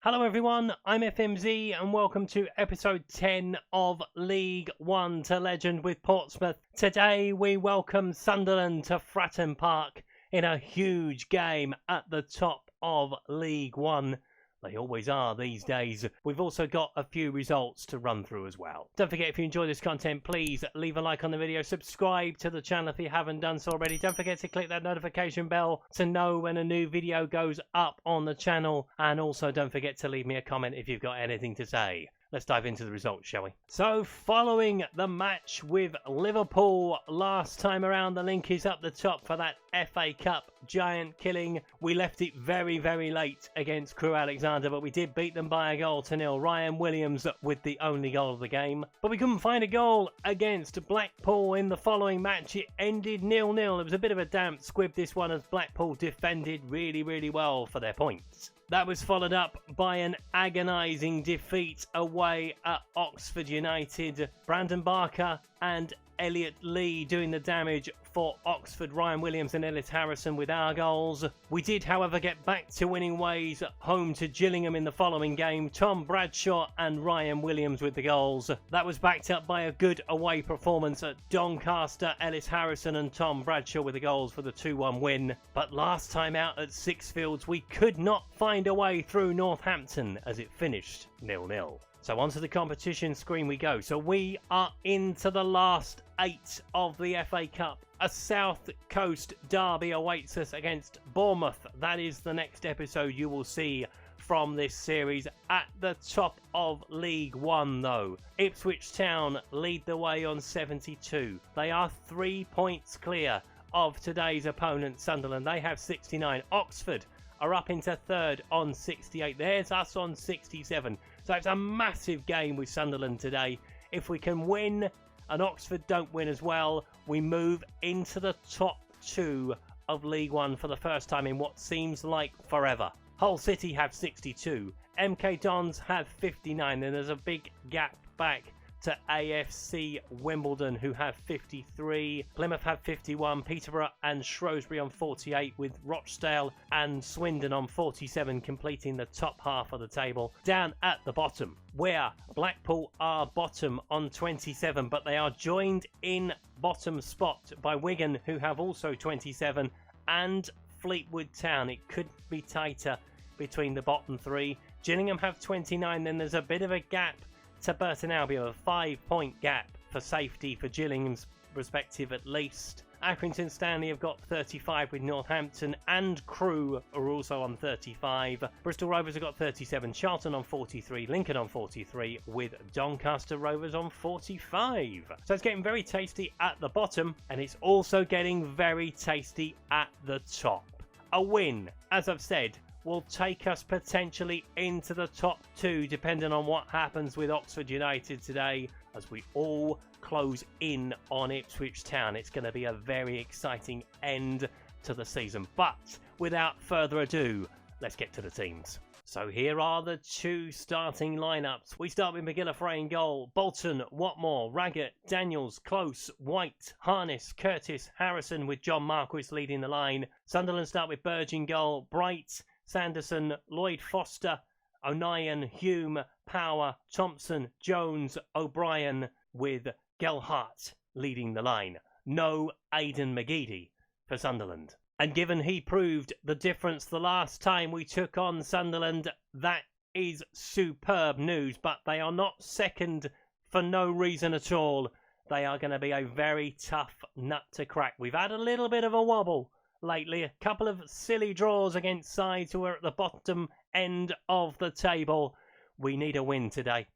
Hello everyone, I'm FMZ and welcome to episode 10 of League One to Legend with Portsmouth. Today we welcome Sunderland to Fratton Park in a huge game at the top of League One. They always are these days. We've also got a few results to run through as well. Don't forget, if you enjoy this content, please leave a like on the video. Subscribe to the channel if you haven't done so already. Don't forget to click that notification bell to know when a new video goes up on the channel. And also don't forget to leave me a comment if you've got anything to say. Let's dive into the results, shall we? So, following the match with Liverpool last time around, the link is up the top for that FA Cup giant killing. We left it very, very late against Crewe Alexandra, but we did beat them by 1-0. Ryan Williams with the only goal of the game. But we couldn't find a goal against Blackpool in the following match. It ended 0-0. It was a bit of a damp squib, this one, as Blackpool defended really, really well for their points. That was followed up by an agonising defeat away at Oxford United. Brandon Barker and Elliot Lee doing the damage for Oxford. Ryan Williams and Ellis Harrison with our goals. We did, however, get back to winning ways home to Gillingham in the following game. Tom Bradshaw and Ryan Williams with the goals. That was backed up by a good away performance at Doncaster. Ellis Harrison and Tom Bradshaw with the goals for the 2-1 win. But last time out at Sixfields, we could not find a way through Northampton as it finished 0-0. So onto the competition screen we go. So we are into the last 8 of the FA Cup. A South Coast derby awaits us against Bournemouth. That is the next episode you will see from this series. At the top of League One though, Ipswich Town lead the way on 72. They are 3 points clear of today's opponent, Sunderland. They have 69. Oxford are up into third on 68. There's us on 67. So it's a massive game with Sunderland today. If we can win and Oxford don't win as well, we move into the top 2 of League One for the first time in what seems like forever. Hull City have 62. MK Dons have 59. And there's a big gap back to AFC Wimbledon, who have 53. Plymouth have 51. Peterborough and Shrewsbury on 48, with Rochdale and Swindon on 47, completing the top half of the table. Down at the bottom, where Blackpool are bottom on 27, but they are joined in bottom spot by Wigan, who have also 27, and Fleetwood Town. It could be tighter between the bottom 3. Gillingham have 29. Then there's a bit of a gap to Burton Albion, a 5-point gap for safety for Gillingham's perspective at least. Accrington Stanley have got 35 with Northampton, and Crewe are also on 35. Bristol Rovers have got 37, Charlton on 43, Lincoln on 43, with Doncaster Rovers on 45. So it's getting very tasty at the bottom, and it's also getting very tasty at the top. A win, as I've said, will take us potentially into the top 2, depending on what happens with Oxford United today, as we all close in on Ipswich Town. It's going to be a very exciting end to the season. But without further ado, let's get to the teams. So here are the 2 starting lineups. We start with McGillivray in goal. Bolton, Watmore, Raggett, Daniels, Close, White, Harness, Curtis, Harrison, with John Marquis leading the line. Sunderland start with Burge in goal. Bright, Sanderson, Lloyd Foster, O'Nien, Hume, Power, Thompson, Jones, O'Brien, with Gelhart leading the line. No Aidan McGeady for Sunderland. And given he proved the difference the last time we took on Sunderland, that is superb news. But they are not second for no reason at all. They are going to be a very tough nut to crack. We've had a little bit of a wobble lately, a couple of silly draws against sides who are at the bottom end of the table. We need a win today.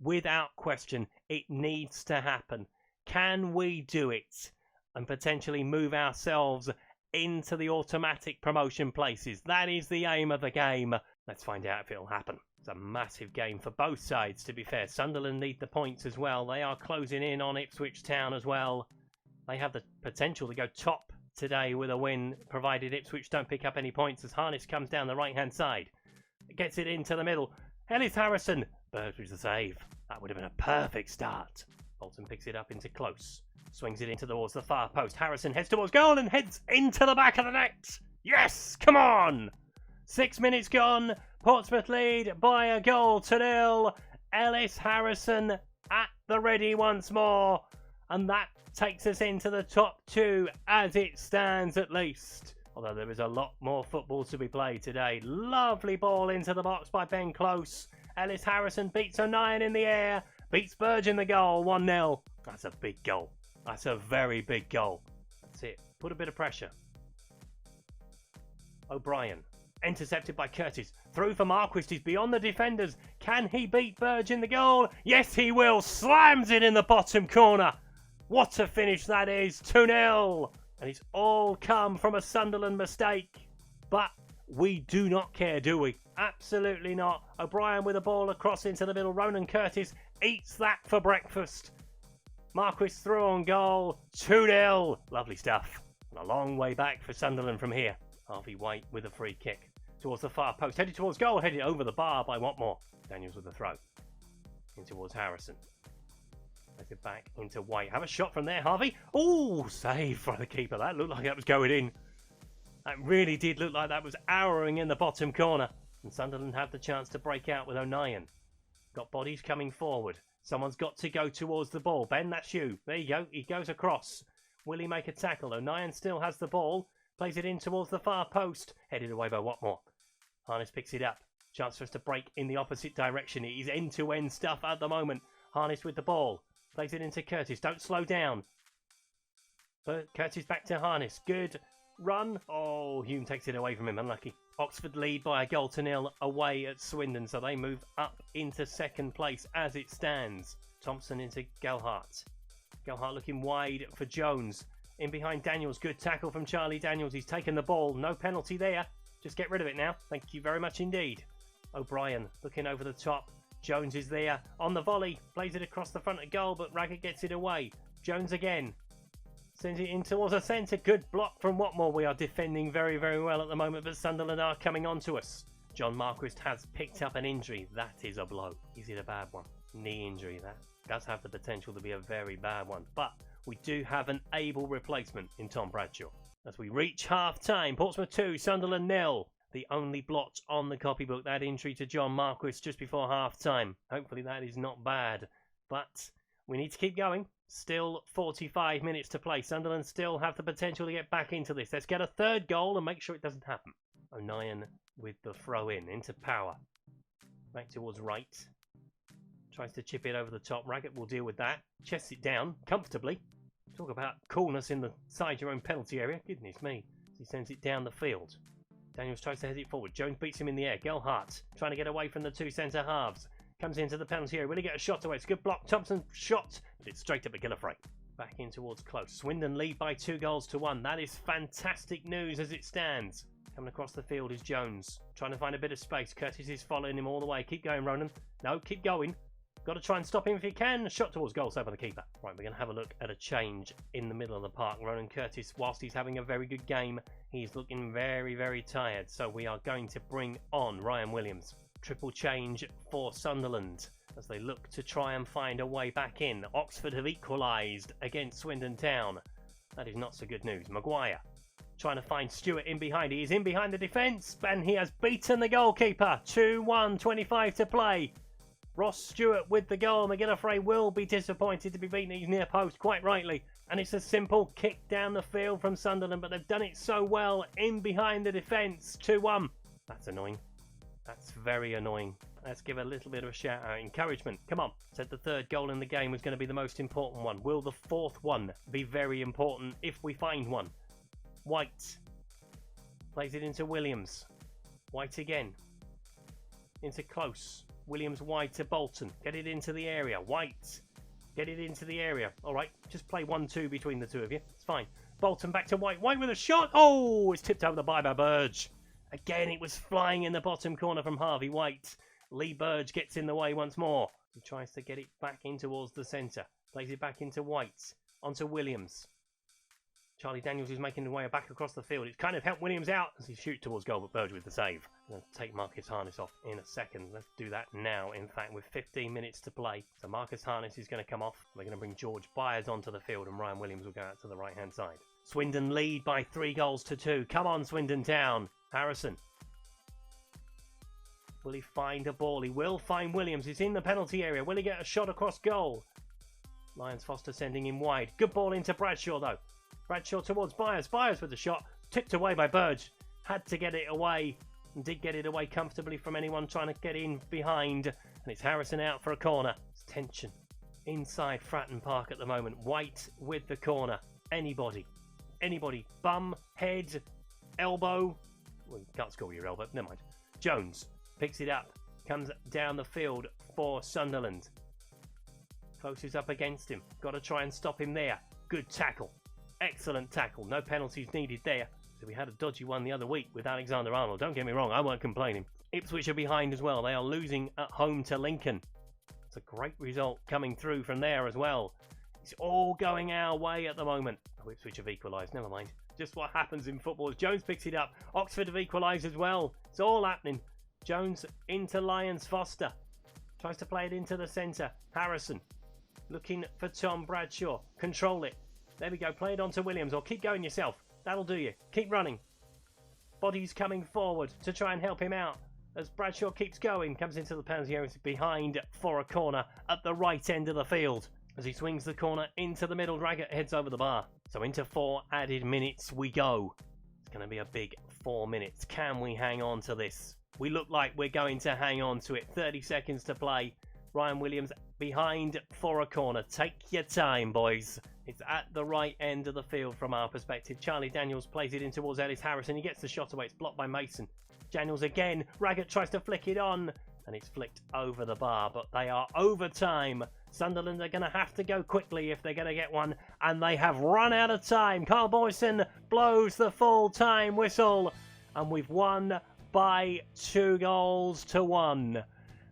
Without question, it needs to happen. Can we do it and potentially move ourselves into the automatic promotion places? That is the aim of the game. Let's find out if it'll happen. It's a massive game for both sides, to be fair. Sunderland need the points as well. They are closing in on Ipswich Town as well. They have the potential to go top today with a win, provided Ipswich don't pick up any points, as Harness comes down the right hand side. It gets it into the middle. Ellis Harrison, Burge with the save. That would have been a perfect start. Bolton picks it up into Close, swings it into towards the far post. Harrison heads towards goal and heads into the back of the net. Yes, come on! 6 minutes gone. Portsmouth lead by a goal to 0. Ellis Harrison at the ready once more. And that takes us into the top 2 as it stands at least. Although there is a lot more football to be played today. Lovely ball into the box by Ben Close. Ellis Harrison beats O'Nien in the air. Beats Burge in the goal. 1-0. That's a big goal. That's a very big goal. That's it. Put a bit of pressure. O'Brien. Intercepted by Curtis. Through for Marquist. He's beyond the defenders. Can he beat Burge in the goal? Yes, he will. Slams it in the bottom corner. What a finish that is. 2-0. And it's all come from a Sunderland mistake. But we do not care, do we? Absolutely not. O'Brien with a ball across into the middle. Ronan Curtis eats that for breakfast. Marquis through on goal. 2-0. Lovely stuff. And a long way back for Sunderland from here. Harvey White with a free kick. Towards the far post. Headed towards goal. Headed over the bar by Watmore. Daniels with the throw. In towards Harrison. Let it back into White. Have a shot from there, Harvey. Oh, save from the keeper. That looked like that was going in. That really did look like that was arrowing in the bottom corner. And Sunderland have the chance to break out with O'Nien. Got bodies coming forward. Someone's got to go towards the ball. Ben, that's you. There you go. He goes across. Will he make a tackle? O'Nien still has the ball. Plays it in towards the far post. Headed away by Watmore. Harness picks it up. Chance for us to break in the opposite direction. It is end-to-end stuff at the moment. Harness with the ball. Plays it into Curtis. Don't slow down. But Curtis back to Harness. Good run. Oh, Hume takes it away from him. Unlucky. Oxford lead by a goal to 0 away at Swindon. So they move up into second place as it stands. Thompson into Gelhardt. Gelhardt looking wide for Jones. In behind Daniels. Good tackle from Charlie Daniels. He's taken the ball. No penalty there. Just get rid of it now. Thank you very much indeed. O'Brien looking over the top. Jones is there on the volley. Plays it across the front of goal, but Raggett gets it away. Jones again. Sends it in towards the centre. Good block from Watmore. We are defending very, very well at the moment, but Sunderland are coming on to us. John Marquist has picked up an injury. That is a blow. Is it a bad one? Knee injury. That does have the potential to be a very bad one. But we do have an able replacement in Tom Bradshaw. As we reach half-time, Portsmouth 2, Sunderland 0. The only blot on the copybook, that injury to John Marquis just before half-time. Hopefully that is not bad. But we need to keep going. Still 45 minutes to play. Sunderland still have the potential to get back into this. Let's get a third goal and make sure it doesn't happen. O'Nien with the throw-in into Power. Back towards right. Tries to chip it over the top. Raggett will deal with that. Chests it down comfortably. Talk about coolness in the side your own penalty area. Goodness me. He sends it down the field. Daniels tries to head it forward. Jones beats him in the air. Gelhardt trying to get away from the two centre halves. Comes into the penalty area. Will he get a shot away? It's a good block. Thompson shot. But it's straight up McGillivray. Back in towards Close. Swindon lead by 2-1. That is fantastic news as it stands. Coming across the field is Jones. Trying to find a bit of space. Curtis is following him all the way. Keep going, Ronan. No, keep going. Got to try and stop him if you can. Shot towards goal, saved by the keeper. Right, we're going to have a look at a change in the middle of the park. Ronan Curtis, whilst he's having a very good game, he's looking very, very tired. So we are going to bring on Ryan Williams. Triple change for Sunderland as they look to try and find a way back in. Oxford have equalised against Swindon Town. That is not so good news. Maguire trying to find Stewart in behind. He is in behind the defence and he has beaten the goalkeeper. 2-1, 25 to play. Ross Stewart with the goal. McGillivray will be disappointed to be beaten at his near post, quite rightly. And it's a simple kick down the field from Sunderland, but they've done it so well in behind the defence. 2-1. That's annoying. That's very annoying. Let's give a little bit of a shout out. Encouragement. Come on. Said the third goal in the game was going to be the most important one. Will the fourth one be very important if we find one? White. Plays it into Williams. White again. Into Close. Williams wide to Bolton. Get it into the area. White. Get it into the area. All right. Just play 1-2 between the two of you. It's fine. Bolton back to White. White with a shot. Oh, it's tipped over the bar by Burge. Again, it was flying in the bottom corner from Harvey White. Lee Burge gets in the way once more. He tries to get it back in towards the centre. Plays it back into White. Onto Williams. Charlie Daniels is making the way back across the field. It's kind of helped Williams out as he shoots towards goal, but Burge with the save. I'm going to take Marcus Harness off in a second. Let's do that now, in fact, with 15 minutes to play. So Marcus Harness is going to come off. We're going to bring George Byers onto the field and Ryan Williams will go out to the right-hand side. Swindon lead by 3-2. Come on, Swindon Town. Harrison. Will he find a ball? He will find Williams. He's in the penalty area. Will he get a shot across goal? Lyons Foster sending him wide. Good ball into Bradshaw though. Bradshaw towards Byers. Byers with the shot. Tipped away by Burge. Had to get it away. And did get it away comfortably from anyone trying to get in behind. And it's Harrison out for a corner. It's tension inside Fratton Park at the moment. White with the corner. Anybody. Bum, head, elbow. Well, you can't score with your elbow. Never mind. Jones picks it up. Comes down the field for Sunderland. Closes up against him. Got to try and stop him there. Good tackle. Excellent tackle. No penalties needed there. So we had a dodgy one the other week with Alexander-Arnold. Don't get me wrong, I won't complain. Ipswich are behind as well. They are losing at home to Lincoln. It's a great result coming through from there as well. It's all going our way at the moment. Oh, Ipswich have equalised. Never mind. Just what happens in football. Jones picks it up. Oxford have equalised as well. It's all happening. Jones into Lyons Foster. Tries to play it into the centre. Harrison looking for Tom Bradshaw. Control it. There we go. Play it on to Williams, or keep going yourself. That'll do you. Keep running. Bodies coming forward to try and help him out as Bradshaw keeps going. Comes into the penalty area behind for a corner at the right end of the field. As he swings the corner into the middle, Raggett heads over the bar. So into 4 added minutes we go. It's going to be a big 4 minutes. Can we hang on to this? We look like we're going to hang on to it. 30 seconds to play. Ryan Williams behind for a corner. Take your time, boys. It's at the right end of the field from our perspective. Charlie Daniels plays it in towards Ellis Harrison. He gets the shot away. It's blocked by Mason. Daniels again. Raggett tries to flick it on. And it's flicked over the bar. But they are over time. Sunderland are going to have to go quickly if they're going to get one. And they have run out of time. Carl Boyson blows the full-time whistle. And we've won by 2-1.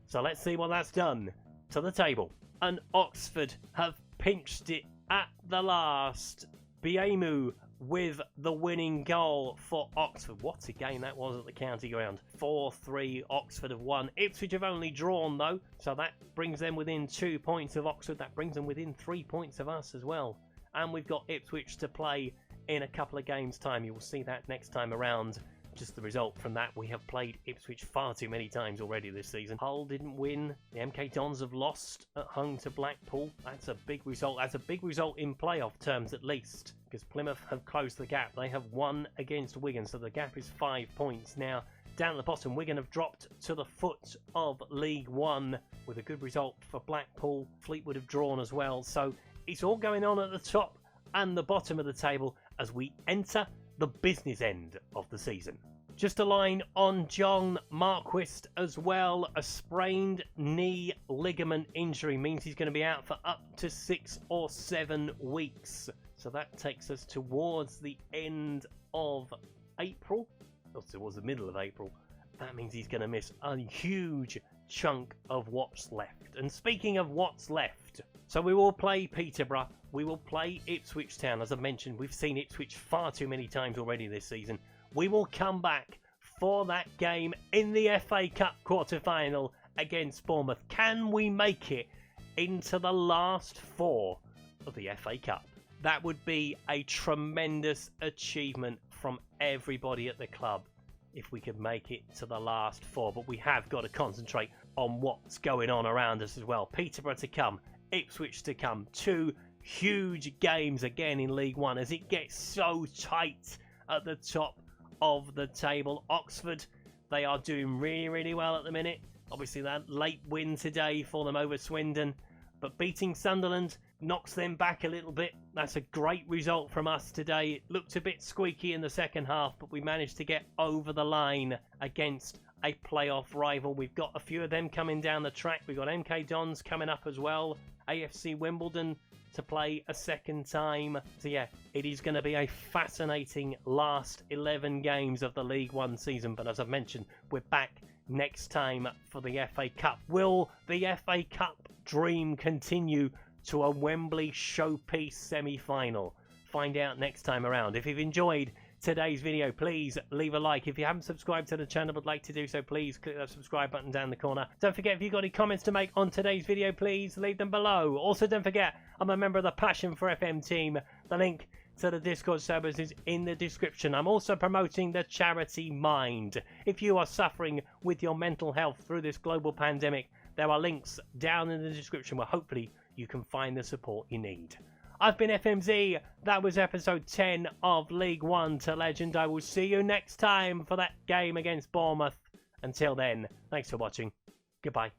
So let's see what that's done to the table. And Oxford have pinched it at the last. Biemu with the winning goal for Oxford. What a game that was at the county ground. 4-3, Oxford have won. Ipswich have only drawn though, so that brings them within 2 points of Oxford. That brings them within 3 points of us as well. And we've got Ipswich to play in a couple of games' time. You will see that next time around. Just the result from that, we have played Ipswich far too many times already this season. Hull didn't win. The MK Dons have lost at home to Blackpool. That's a big result. That's a big result in playoff terms at least, because Plymouth have closed the gap. They have won against Wigan, so the gap is 5 points now. Down at the bottom, Wigan have dropped to the foot of League One with a good result for Blackpool. Fleetwood have drawn as well. So it's all going on at the top and the bottom of the table as we enter the business end of the season. Just a line on John Marquist as well. A sprained knee ligament injury means he's going to be out for up to 6 or 7 weeks. So that takes us towards the end of April, or towards the middle of April. That means he's going to miss a huge chunk of what's left. And speaking of what's left, so we will play Peterborough, we will play Ipswich Town. As I mentioned, we've seen Ipswich far too many times already this season. We will come back for that game in the FA Cup quarter-final against Bournemouth. Can we make it into the last 4 of the FA Cup? That would be a tremendous achievement from everybody at the club if we could make it to the last 4. But we have got to concentrate on what's going on around us as well. Peterborough to come, Ipswich to come. 2 huge games again in League One as it gets so tight at the top of the table. Oxford, they are doing really, really well at the minute. Obviously that late win today for them over Swindon, but beating Sunderland knocks them back a little bit. That's a great result from us today. It looked a bit squeaky in the second half, but we managed to get over the line against a playoff rival. We've got a few of them coming down the track. We've got MK Dons coming up as well. AFC Wimbledon to play a second time. So yeah, it is going to be a fascinating last 11 games of the League One season. But as I've mentioned, we're back next time for the FA Cup. Will the FA Cup dream continue to a Wembley showpiece semi-final? Find out next time around. If you've enjoyed today's video, please leave a like. If you haven't subscribed to the channel but like to do so, please click that subscribe button down the corner. Don't forget, if you've got any comments to make on today's video, please leave them below. Also, don't forget, I'm a member of the Passion for FM team. The link to the Discord services in the description. I'm also promoting the charity Mind. If you are suffering with your mental health through this global pandemic, there are links down in the description where hopefully you can find the support you need. I've been FMZ. That was episode 10 of League One to Legend. I will see you next time for that game against Bournemouth. Until then, thanks for watching. Goodbye.